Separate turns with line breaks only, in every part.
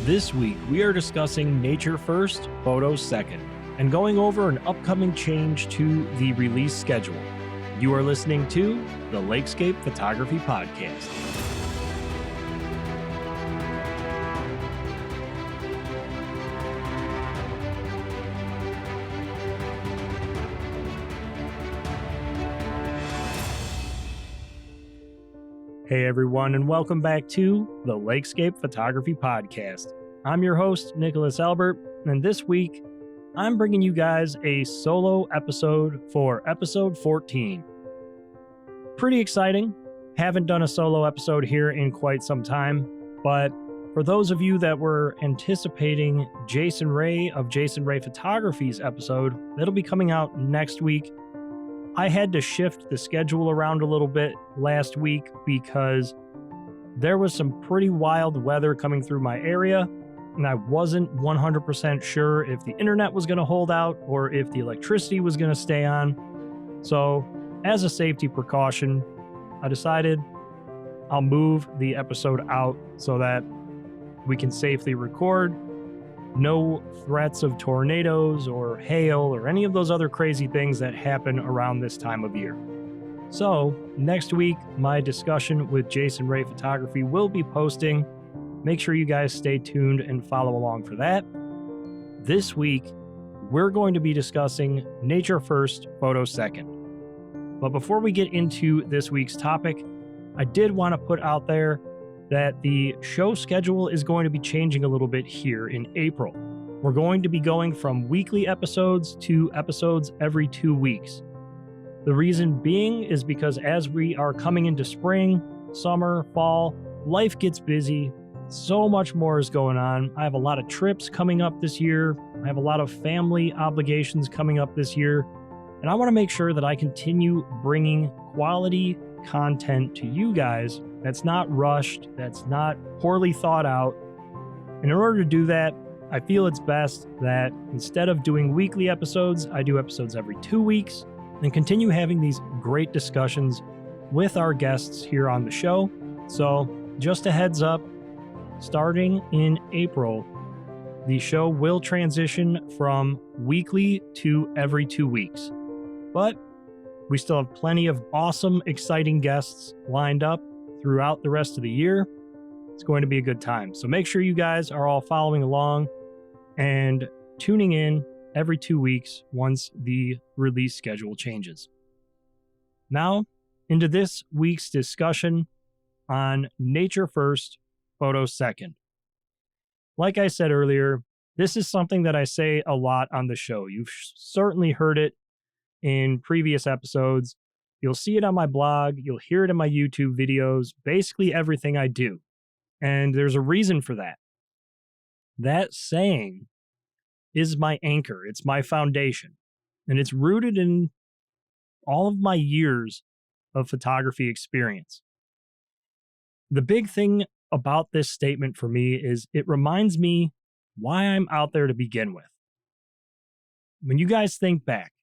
This week, we are discussing nature first, photos second, and going over an upcoming change to the release schedule. You are listening to the LAKESCAPE Photography Podcast. Hey everyone, and welcome back to the LAKESCAPE Photography Podcast. I'm your host, Nicholas Albert, and this week, I'm bringing you guys a solo episode for episode 14. Pretty exciting. Haven't done a solo episode here in quite some time, but for those of you that were anticipating Jason Ray of Jason Ray Photography's episode, that'll be coming out next week. I had to shift the schedule around a little bit last week because there was some pretty wild weather coming through my area, and I wasn't 100% sure if the internet was going to hold out or if the electricity was going to stay on. So, as a safety precaution, I decided I'll move the episode out so that we can safely record. No threats of tornadoes or hail or any of those other crazy things that happen around this time of year. So, next week, my discussion with Jason Ray Photography will be posting. Make sure you guys stay tuned and follow along for that. This week, we're going to be discussing nature first, photo second. But before we get into this week's topic, I did want to put out there that the show schedule is going to be changing a little bit here in April. We're going to be going from weekly episodes to episodes every 2 weeks. The reason being is because as we are coming into spring, summer, fall, life gets busy. So much more is going on. I have a lot of trips coming up this year. I have a lot of family obligations coming up this year. And I want to make sure that I continue bringing quality content to you guys that's not rushed, that's not poorly thought out. And in order to do that, I feel it's best that instead of doing weekly episodes, I do episodes every 2 weeks and continue having these great discussions with our guests here on the show. So just a heads up, starting in April, the show will transition from weekly to every 2 weeks. But we still have plenty of awesome, exciting guests lined up throughout the rest of the year. It's going to be a good time. So make sure you guys are all following along and tuning in every 2 weeks once the release schedule changes. Now, into this week's discussion on nature first, photo second. Like I said earlier, this is something that I say a lot on the show. You've certainly heard it in previous episodes. You'll see it on my blog. You'll hear it in my YouTube videos, basically everything I do. And there's a reason for that. That saying is my anchor. It's my foundation. And it's rooted in all of my years of photography experience. The big thing about this statement for me is it reminds me why I'm out there to begin with. When you guys think back,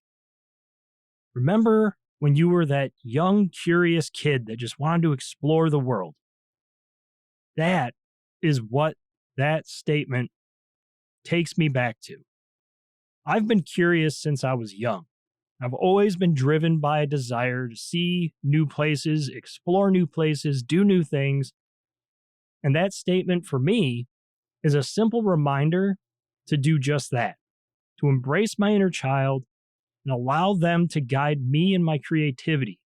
remember when you were that young, curious kid that just wanted to explore the world? That is what that statement takes me back to. I've been curious since I was young. I've always been driven by a desire to see new places, explore new places, do new things. And that statement for me is a simple reminder to do just that, to embrace my inner child and allow them to guide me in my creativity.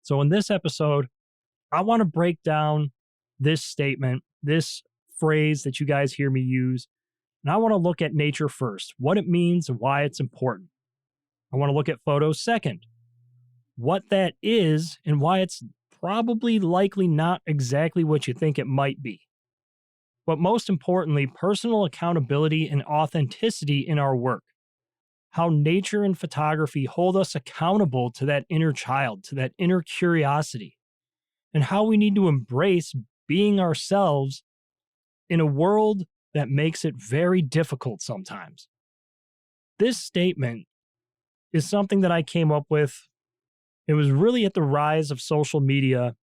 So in this episode, I want to break down this statement, this phrase that you guys hear me use, and I want to look at nature first, what it means and why it's important. I want to look at photo second, what that is and why it's probably likely not exactly what you think it might be. But most importantly, personal accountability and authenticity in our work. How nature and photography hold us accountable to that inner child, to that inner curiosity, and how we need to embrace being ourselves in a world that makes it very difficult sometimes. This statement is something that I came up with. It was really at the rise of social media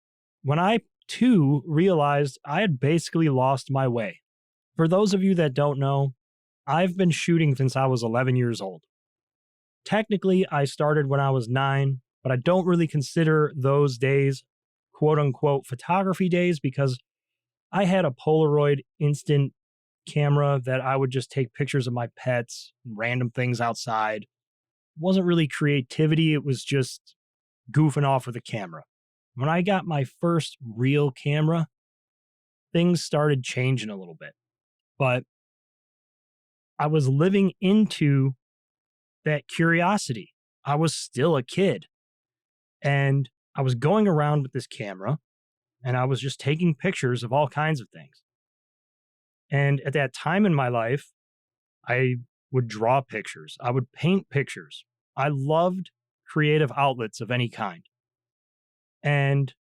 when I, too, realized I had basically lost my way. For those of you that don't know, I've been shooting since I was 11 years old. Technically, I started when I was 9, but I don't really consider those days quote unquote photography days because I had a Polaroid instant camera that I would just take pictures of my pets and random things outside. It wasn't really creativity, it was just goofing off with a camera. When I got my first real camera, things started changing a little bit. But I was living into that curiosity. I was still a kid and I was going around with this camera and I was just taking pictures of all kinds of things. And at that time in my life, I would draw pictures, I would paint pictures. I loved creative outlets of any kind. And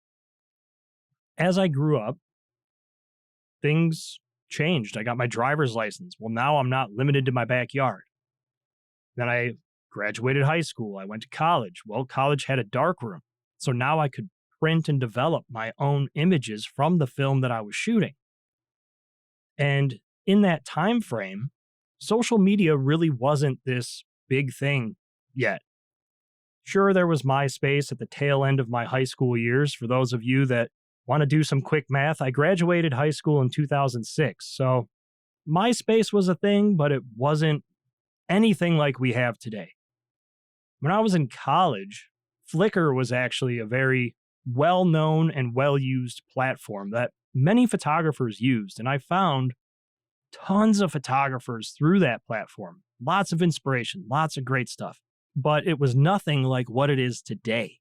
as I grew up, things changed. I got my driver's license. Well, now I'm not limited to my backyard. Then I graduated high school. I went to college. Well, college had a darkroom. So now I could print and develop my own images from the film that I was shooting. And in that time frame, social media really wasn't this big thing yet. Sure, there was MySpace at the tail end of my high school years. For those of you that want to do some quick math, I graduated high school in 2006. So MySpace was a thing, but it wasn't anything like we have today. When I was in college, Flickr was actually a very well-known and well-used platform that many photographers used. And I found tons of photographers through that platform. Lots of inspiration, lots of great stuff. But it was nothing like what it is today.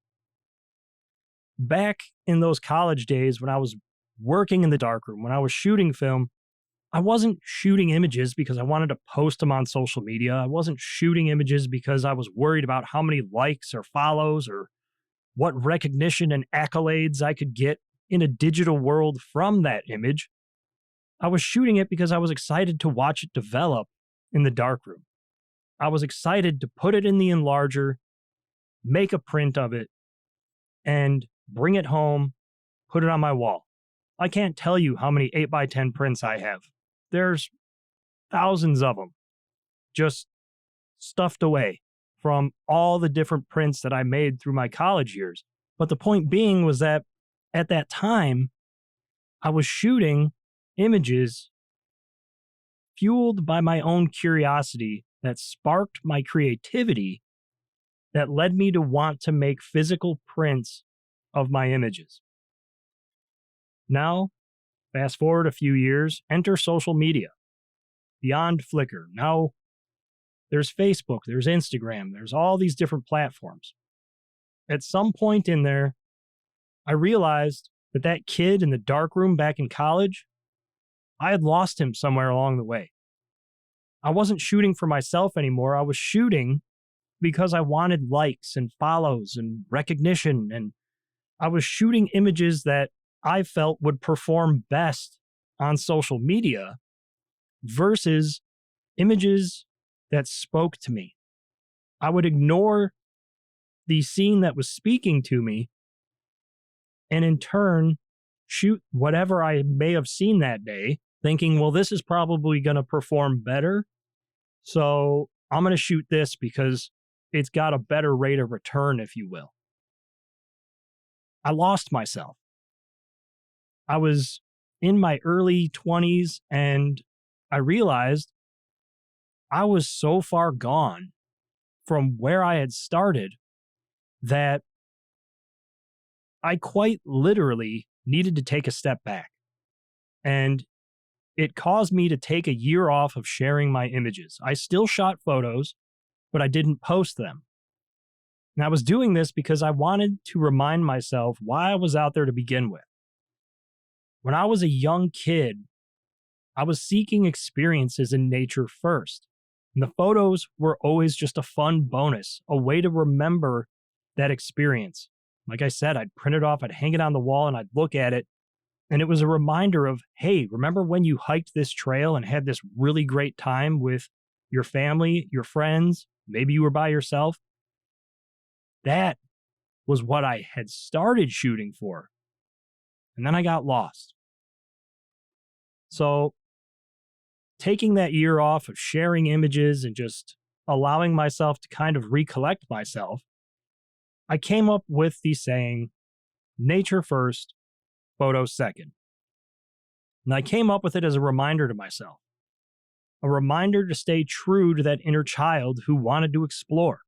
Back in those college days when I was working in the darkroom, when I was shooting film, I wasn't shooting images because I wanted to post them on social media. I wasn't shooting images because I was worried about how many likes or follows or what recognition and accolades I could get in a digital world from that image. I was shooting it because I was excited to watch it develop in the darkroom. I was excited to put it in the enlarger, make a print of it, and bring it home, put it on my wall. I can't tell you how many 8x10 prints I have. There's thousands of them just stuffed away from all the different prints that I made through my college years. But the point being was that at that time, I was shooting images fueled by my own curiosity that sparked my creativity that led me to want to make physical prints of my images. Now, fast forward a few years, enter social media. Beyond Flickr, now there's Facebook, there's Instagram, there's all these different platforms. At some point in there, I realized that that kid in the darkroom back in college, I had lost him somewhere along the way. I wasn't shooting for myself anymore. I was shooting because I wanted likes and follows and recognition. And I was shooting images that I felt would perform best on social media versus images that spoke to me. I would ignore the scene that was speaking to me and in turn shoot whatever I may have seen that day, thinking, well, this is probably going to perform better. So I'm going to shoot this because it's got a better rate of return, if you will. I lost myself. I was in my early 20s and I realized I was so far gone from where I had started that I quite literally needed to take a step back. And it caused me to take a year off of sharing my images. I still shot photos, but I didn't post them. And I was doing this because I wanted to remind myself why I was out there to begin with. When I was a young kid, I was seeking experiences in nature first. And the photos were always just a fun bonus, a way to remember that experience. Like I said, I'd print it off, I'd hang it on the wall, and I'd look at it. And it was a reminder of, hey, remember when you hiked this trail and had this really great time with your family, your friends, maybe you were by yourself? That was what I had started shooting for. And then I got lost. So taking that year off of sharing images and just allowing myself to kind of recollect myself, I came up with the saying, nature first, photos second. And I came up with it as a reminder to myself, a reminder to stay true to that inner child who wanted to explore,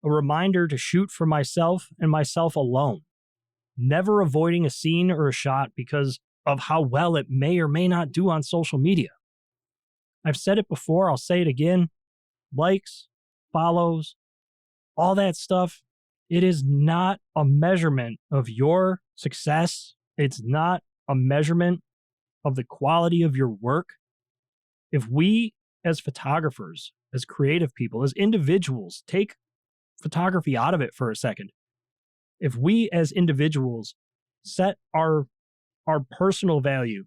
a reminder to shoot for myself and myself alone, never avoiding a scene or a shot because of how well it may or may not do on social media. I've said it before, I'll say it again. Likes, follows, all that stuff, it is not a measurement of your success. It's not a measurement of the quality of your work. If we, as photographers, as creative people, as individuals, take photography out of it for a second, if we as individuals set our personal value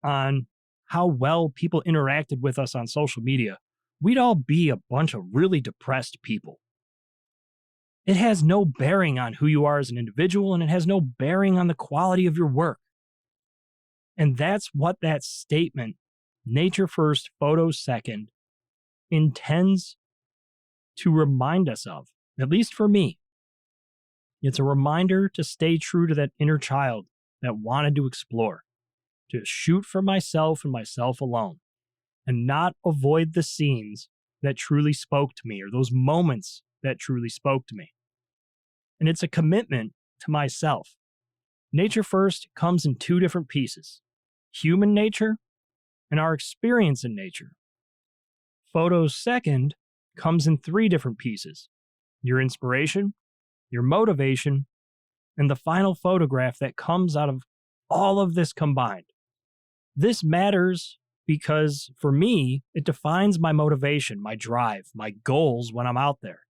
on how well people interacted with us on social media, we'd all be a bunch of really depressed people. It has no bearing on who you are as an individual, and it has no bearing on the quality of your work. And that's what that statement, nature first, photos second, intends to remind us of, at least for me. It's a reminder to stay true to that inner child that wanted to explore, to shoot for myself and myself alone, and not avoid the scenes that truly spoke to me or those moments that truly spoke to me. And it's a commitment to myself. Nature first comes in two different pieces: human nature and our experience in nature. Photos second comes in three different pieces: your inspiration, your motivation, and the final photograph that comes out of all of this combined. This matters because for me, it defines my motivation, my drive, my goals when I'm out there.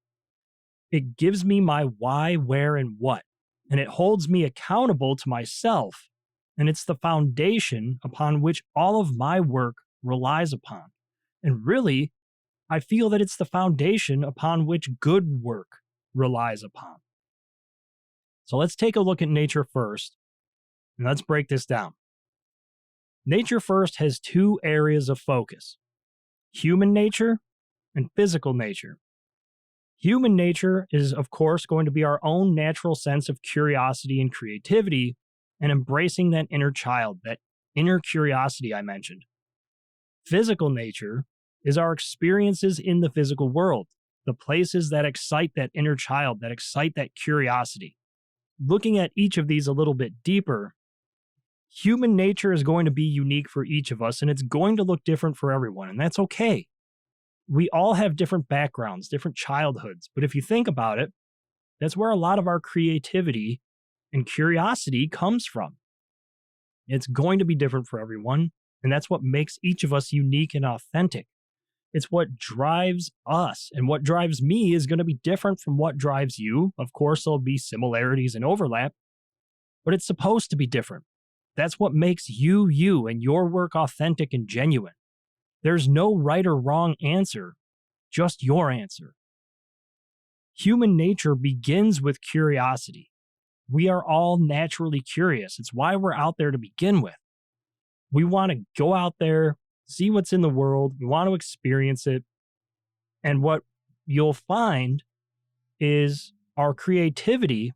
It gives me my why, where, and what, and it holds me accountable to myself, and it's the foundation upon which all of my work relies upon. And really, I feel that it's the foundation upon which good work relies upon. So let's take a look at nature first, and let's break this down. Nature first has two areas of focus: human nature and physical nature. Human nature is, of course, going to be our own natural sense of curiosity and creativity and embracing that inner child, that inner curiosity I mentioned. Physical nature is our experiences in the physical world, the places that excite that inner child, that excite that curiosity. Looking at each of these a little bit deeper, human nature is going to be unique for each of us, and it's going to look different for everyone, and that's okay. We all have different backgrounds, different childhoods, but if you think about it, that's where a lot of our creativity and curiosity comes from. It's going to be different for everyone, and that's what makes each of us unique and authentic. It's what drives us, and what drives me is going to be different from what drives you. Of course, there'll be similarities and overlap, but it's supposed to be different. That's what makes you, you, and your work authentic and genuine. There's no right or wrong answer, just your answer. Human nature begins with curiosity. We are all naturally curious. It's why we're out there to begin with. We want to go out there, see what's in the world. We want to experience it. And what you'll find is our creativity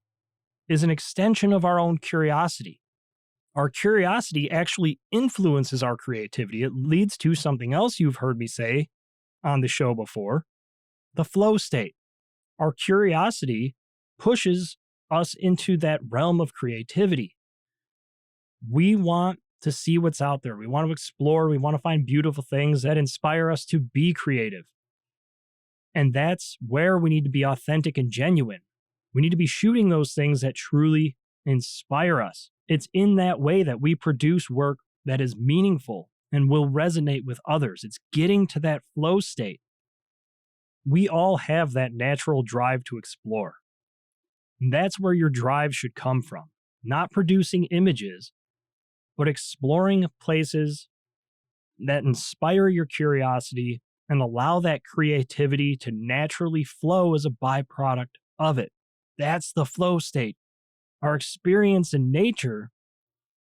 is an extension of our own curiosity. Our curiosity actually influences our creativity. It leads to something else you've heard me say on the show before, the flow state. Our curiosity pushes us into that realm of creativity. We want to see what's out there. We want to explore. We want to find beautiful things that inspire us to be creative. And that's where we need to be authentic and genuine. We need to be shooting those things that truly inspire us. It's in that way that we produce work that is meaningful and will resonate with others. It's getting to that flow state. We all have that natural drive to explore. And that's where your drive should come from. Not producing images, but exploring places that inspire your curiosity and allow that creativity to naturally flow as a byproduct of it. That's the flow state. Our experience in nature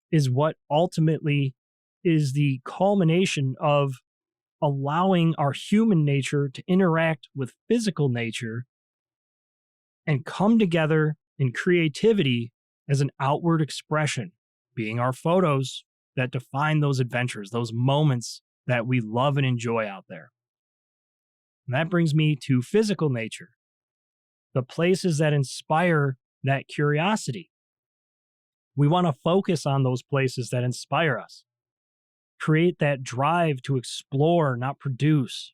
is what ultimately is the culmination of allowing our human nature to interact with physical nature and come together in creativity as an outward expression, being our photos that define those adventures, those moments that we love and enjoy out there. And that brings me to physical nature, the places that inspire that curiosity. We want to focus on those places that inspire us, create that drive to explore, not produce.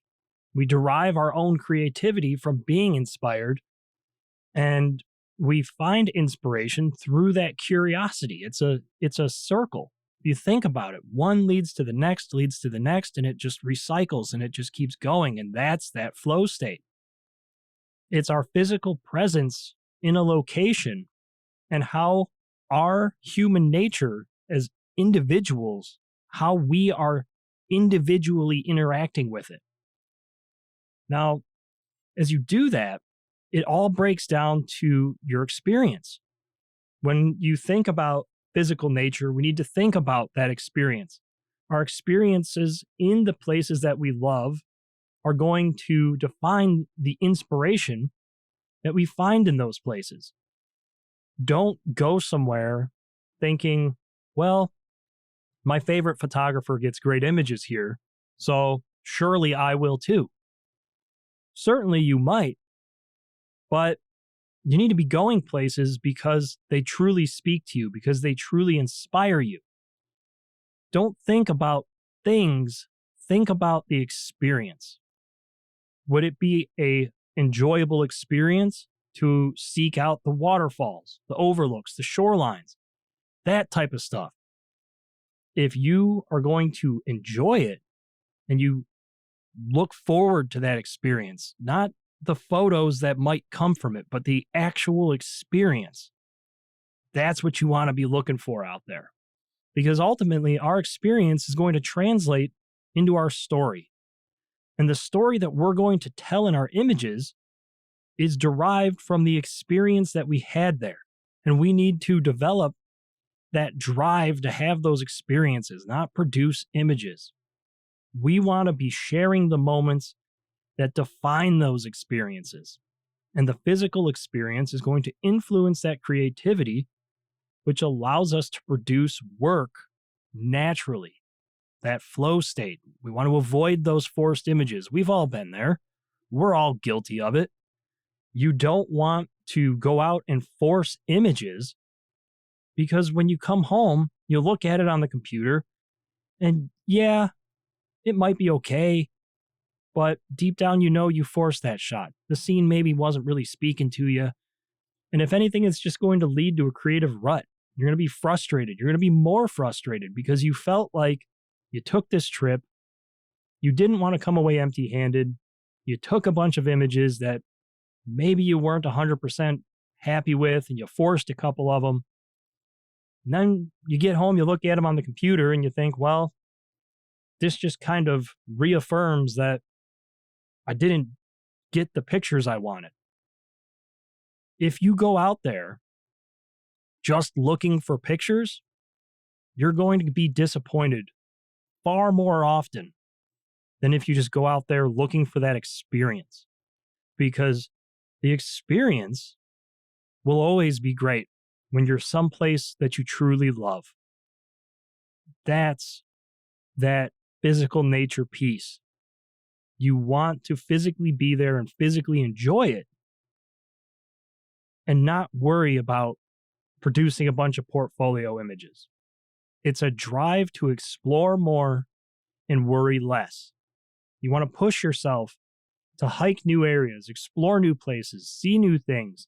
We derive our own creativity from being inspired, and we find inspiration through that curiosity. It's a circle. If you think about it, one leads to the next, and it just recycles and it just keeps going. And that's that flow state. It's our physical presence in a location and how our human nature as individuals, how we are individually interacting with it. Now, as you do that, it all breaks down to your experience. When you think about physical nature, we need to think about that experience. Our experiences in the places that we love are going to define the inspiration that we find in those places. Don't go somewhere thinking, well, my favorite photographer gets great images here, so surely I will too. Certainly you might, but you need to be going places because they truly speak to you, because they truly inspire you. Don't think about things, think about the experience. Would it be an enjoyable experience to seek out the waterfalls, the overlooks, the shorelines, that type of stuff? If you are going to enjoy it and you look forward to that experience, not the photos that might come from it, but the actual experience, that's what you want to be looking for out there. Because ultimately, our experience is going to translate into our story. And the story that we're going to tell in our images is derived from the experience that we had there. And we need to develop that drive to have those experiences, not produce images. We want to be sharing the moments that define those experiences. And the physical experience is going to influence that creativity, which allows us to produce work naturally. That flow state. We want to avoid those forced images. We've all been there. We're all guilty of it. You don't want to go out and force images because when you come home, you look at it on the computer and yeah, it might be okay, but deep down, you know you forced that shot. The scene maybe wasn't really speaking to you. And if anything, it's just going to lead to a creative rut. You're going to be frustrated. You're going to be more frustrated because you felt like you took this trip. You didn't want to come away empty-handed. You took a bunch of images that maybe you weren't 100% happy with, and you forced a couple of them. And then you get home, you look at them on the computer, and you think, well, this just kind of reaffirms that I didn't get the pictures I wanted. If you go out there just looking for pictures, you're going to be disappointed far more often than if you just go out there looking for that experience. Because the experience will always be great when you're someplace that you truly love. That's that physical nature piece. You want to physically be there and physically enjoy it and not worry about producing a bunch of portfolio images. It's a drive to explore more and worry less. You want to push yourself to hike new areas, explore new places, see new things.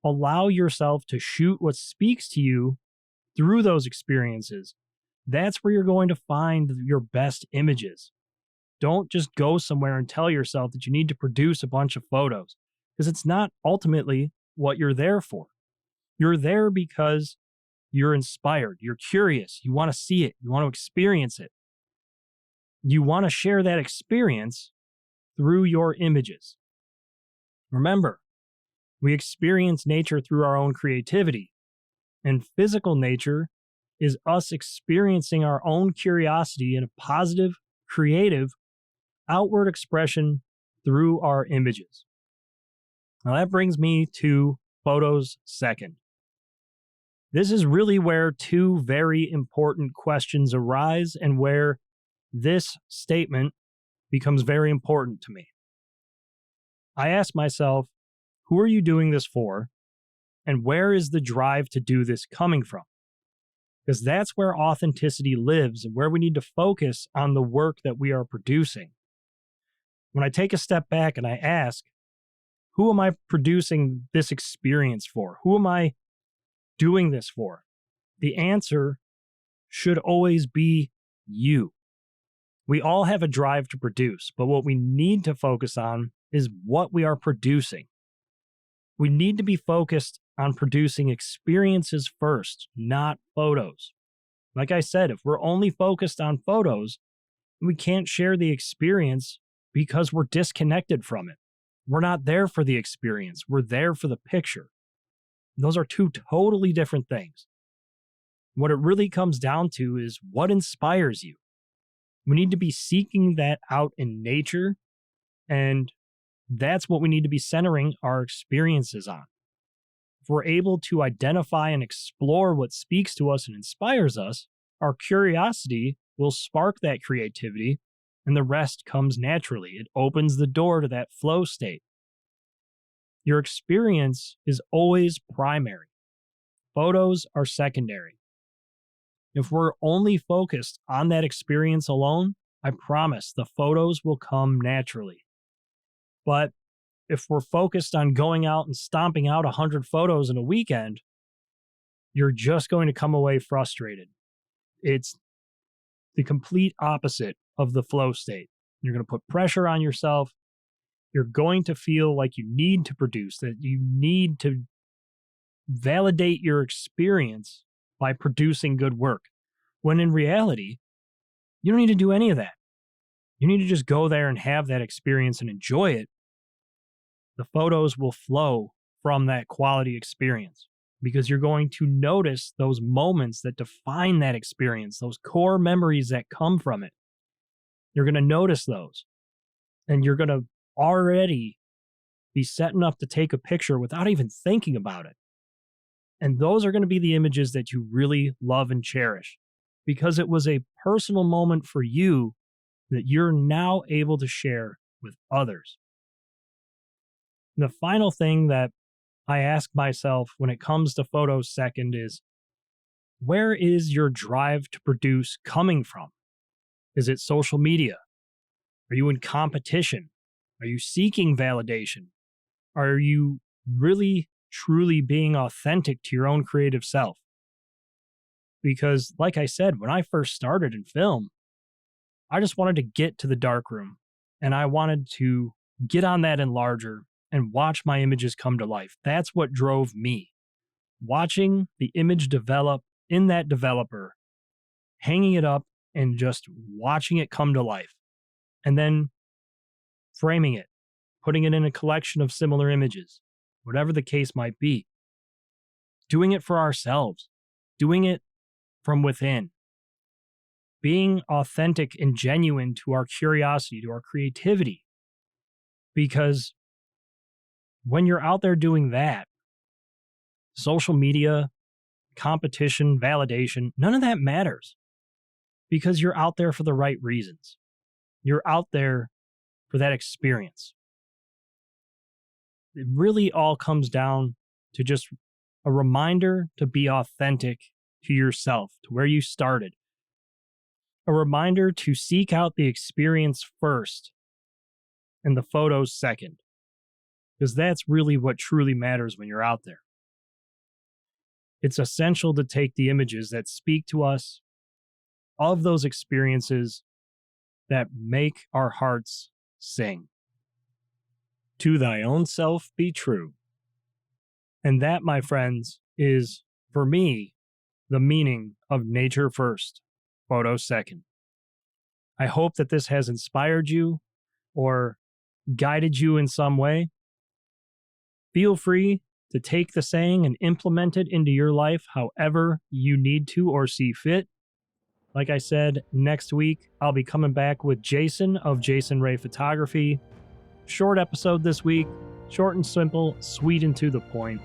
Allow yourself to shoot what speaks to you through those experiences. That's where you're going to find your best images. Don't just go somewhere and tell yourself that you need to produce a bunch of photos, because it's not ultimately what you're there for. You're there because you're inspired, you're curious, you want to see it, you want to experience it. You want to share that experience through your images. Remember, we experience nature through our own creativity, and physical nature is us experiencing our own curiosity in a positive, creative, outward expression through our images. Now that brings me to photos second. This is really where two very important questions arise and where this statement becomes very important to me. I ask myself, who are you doing this for? And where is the drive to do this coming from? Because that's where authenticity lives and where we need to focus on the work that we are producing. When I take a step back and I ask, who am I producing this experience for? Who am I doing this for? The answer should always be you. We all have a drive to produce, but what we need to focus on is what we are producing. We need to be focused on producing experiences first, not photos. Like I said, if we're only focused on photos, we can't share the experience because we're disconnected from it. We're not there for the experience. We're there for the picture. Those are two totally different things. What it really comes down to is what inspires you. We need to be seeking that out in nature, and that's what we need to be centering our experiences on. If we're able to identify and explore what speaks to us and inspires us, our curiosity will spark that creativity, and the rest comes naturally. It opens the door to that flow state. Your experience is always primary. Photos are secondary. If we're only focused on that experience alone, I promise the photos will come naturally. But if we're focused on going out and stomping out 100 photos in a weekend, you're just going to come away frustrated. It's the complete opposite of the flow state. You're going to put pressure on yourself. You're going to feel like you need to produce, that you need to validate your experience by producing good work. When in reality, you don't need to do any of that. You need to just go there and have that experience and enjoy it. The photos will flow from that quality experience because you're going to notice those moments that define that experience, those core memories that come from it. You're going to notice those, and you're going to already be setting up to take a picture without even thinking about it. And those are going to be the images that you really love and cherish because it was a personal moment for you that you're now able to share with others. The final thing that I ask myself when it comes to photos second is, where is your drive to produce coming from? Is it social media? Are you in competition? Are you seeking validation? Are you really, truly being authentic to your own creative self? Because, like I said, when I first started in film, I just wanted to get to the darkroom and I wanted to get on that enlarger and watch my images come to life. That's what drove me. Watching the image develop in that developer, hanging it up and just watching it come to life, and then framing it, putting it in a collection of similar images, whatever the case might be. Doing it for ourselves, doing it from within, being authentic and genuine to our curiosity, to our creativity. Because when you're out there doing that, social media, competition, validation, none of that matters because you're out there for the right reasons. You're out there for that experience. It really all comes down to just a reminder to be authentic to yourself, to where you started. A reminder to seek out the experience first and the photos second. Because that's really what truly matters when you're out there. It's essential to take the images that speak to us of those experiences that make our hearts sing. To thy own self be true. And that, my friends, is, for me, the meaning of nature first, photo second. I hope that this has inspired you or guided you in some way. Feel free to take the saying and implement it into your life however you need to or see fit. Like I said, next week I'll be coming back with Jason of Jason Ray Photography. Short episode this week, short and simple, sweet and to the point.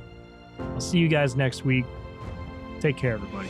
I'll see you guys next week. Take care, everybody.